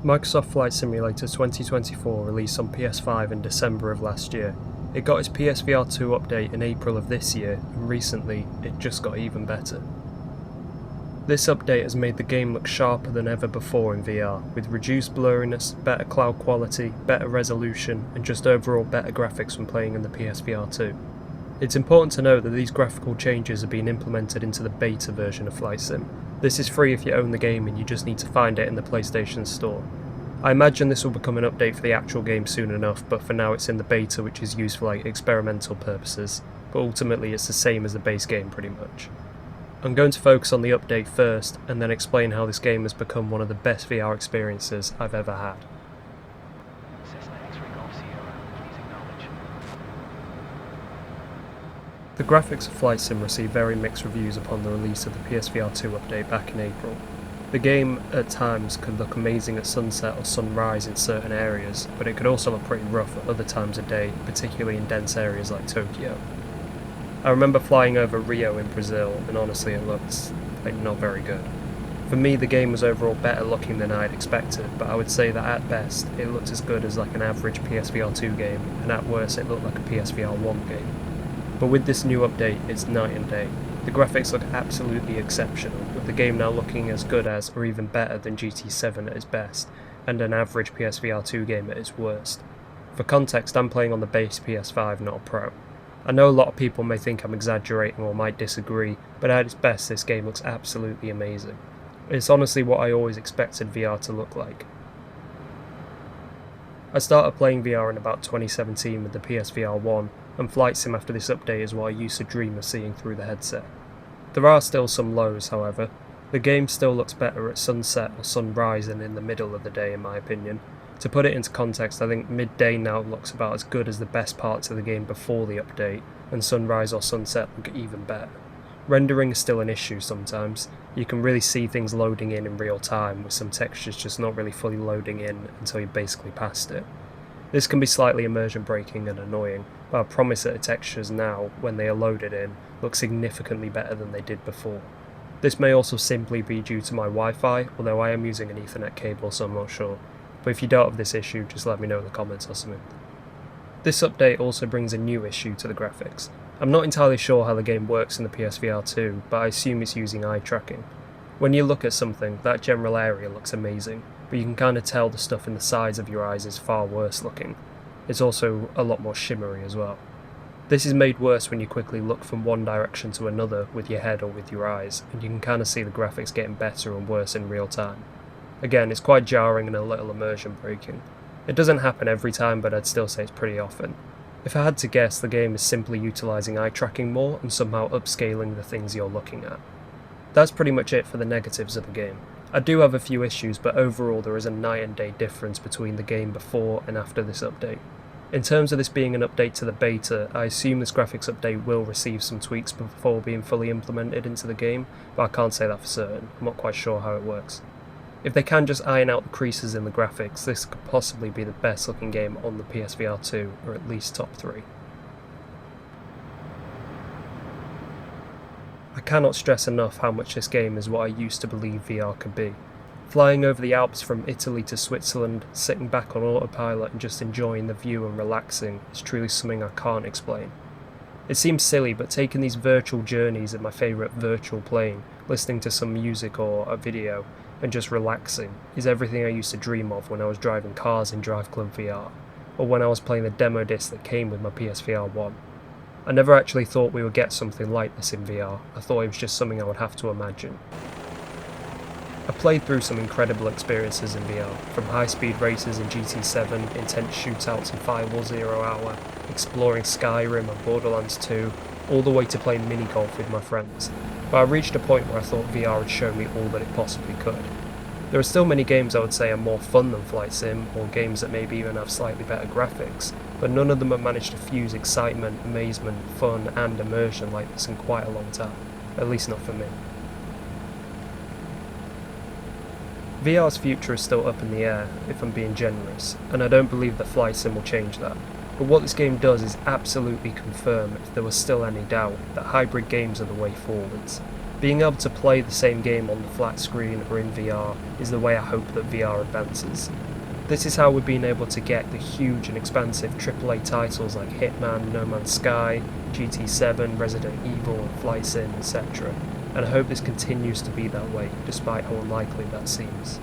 Microsoft Flight Simulator 2024 released on PS5 in December of last year. It got its PSVR 2 update in April of this year, and recently it just got even better. This update has made the game look sharper than ever before in VR, with reduced blurriness, better cloud quality, better resolution, and just overall better graphics when playing in the PSVR 2. It's important to note that these graphical changes are being implemented into the beta version of Flight Sim. This is free if you own the game and you just need to find it in the PlayStation Store. I imagine this will become an update for the actual game soon enough, but for now it's in the beta, which is used for experimental purposes, but ultimately it's the same as the base game pretty much. I'm going to focus on the update first, and then explain how this game has become one of the best VR experiences I've ever had. The graphics of Flight Sim received very mixed reviews upon the release of the PSVR 2 update back in April. The game, at times, could look amazing at sunset or sunrise in certain areas, but it could also look pretty rough at other times of day, particularly in dense areas like Tokyo. I remember flying over Rio in Brazil, and honestly it looked not very good. For me, the game was overall better looking than I had expected, but I would say that at best, it looked as good as an average PSVR 2 game, and at worst it looked like a PSVR 1 game. But with this new update, it's night and day. The graphics look absolutely exceptional, with the game now looking as good as, or even better than GT7 at its best, and an average PSVR 2 game at its worst. For context, I'm playing on the base PS5, not a Pro. I know a lot of people may think I'm exaggerating or might disagree, but at its best this game looks absolutely amazing. It's honestly what I always expected VR to look like. I started playing VR in about 2017 with the PSVR 1, and Flight Sim after this update is what I used to dream of seeing through the headset. There are still some lows, however. The game still looks better at sunset or sunrise than in the middle of the day in my opinion. To put it into context, I think midday now looks about as good as the best parts of the game before the update, and sunrise or sunset look even better. Rendering is still an issue sometimes. You can really see things loading in real time, with some textures just not really fully loading in until you're basically past it. This can be slightly immersion breaking and annoying, but I promise that the textures now, when they are loaded in, look significantly better than they did before. This may also simply be due to my Wi-Fi, although I am using an Ethernet cable so I'm not sure, but if you don't have this issue just let me know in the comments or something. This update also brings a new issue to the graphics. I'm not entirely sure how the game works in the PSVR 2, but I assume it's using eye tracking. When you look at something, that general area looks amazing, but you can kind of tell the stuff in the sides of your eyes is far worse looking. It's also a lot more shimmery as well. This is made worse when you quickly look from one direction to another with your head or with your eyes, and you can kind of see the graphics getting better and worse in real time. Again, it's quite jarring and a little immersion breaking. It doesn't happen every time, but I'd still say it's pretty often. If I had to guess, the game is simply utilising eye tracking more and somehow upscaling the things you're looking at. That's pretty much it for the negatives of the game. I do have a few issues, but overall there is a night and day difference between the game before and after this update. In terms of this being an update to the beta, I assume this graphics update will receive some tweaks before being fully implemented into the game, but I can't say that for certain. I'm not quite sure how it works. If they can just iron out the creases in the graphics, this could possibly be the best looking game on the PSVR 2, or at least top 3. I cannot stress enough how much this game is what I used to believe VR could be. Flying over the Alps from Italy to Switzerland, sitting back on autopilot and just enjoying the view and relaxing is truly something I can't explain. It seems silly, but taking these virtual journeys in my favourite virtual plane, listening to some music or a video, and just relaxing is everything I used to dream of when I was driving cars in Drive Club VR, or when I was playing the demo disc that came with my PSVR 1. I never actually thought we would get something like this in VR, I thought it was just something I would have to imagine. I played through some incredible experiences in VR, from high-speed races in GT7, intense shootouts in Firewall Zero Hour, exploring Skyrim and Borderlands 2, all the way to playing mini-golf with my friends, but I reached a point where I thought VR would show me all that it possibly could. There are still many games I would say are more fun than Flight Sim, or games that maybe even have slightly better graphics, but none of them have managed to fuse excitement, amazement, fun and immersion like this in quite a long time, at least not for me. VR's future is still up in the air, if I'm being generous, and I don't believe that Flight Sim will change that. But what this game does is absolutely confirm, if there was still any doubt, that hybrid games are the way forwards. Being able to play the same game on the flat screen or in VR is the way I hope that VR advances. This is how we've been able to get the huge and expansive AAA titles like Hitman, No Man's Sky, GT7, Resident Evil, and Flight Sim, etc. And I hope this continues to be that way, despite how unlikely that seems.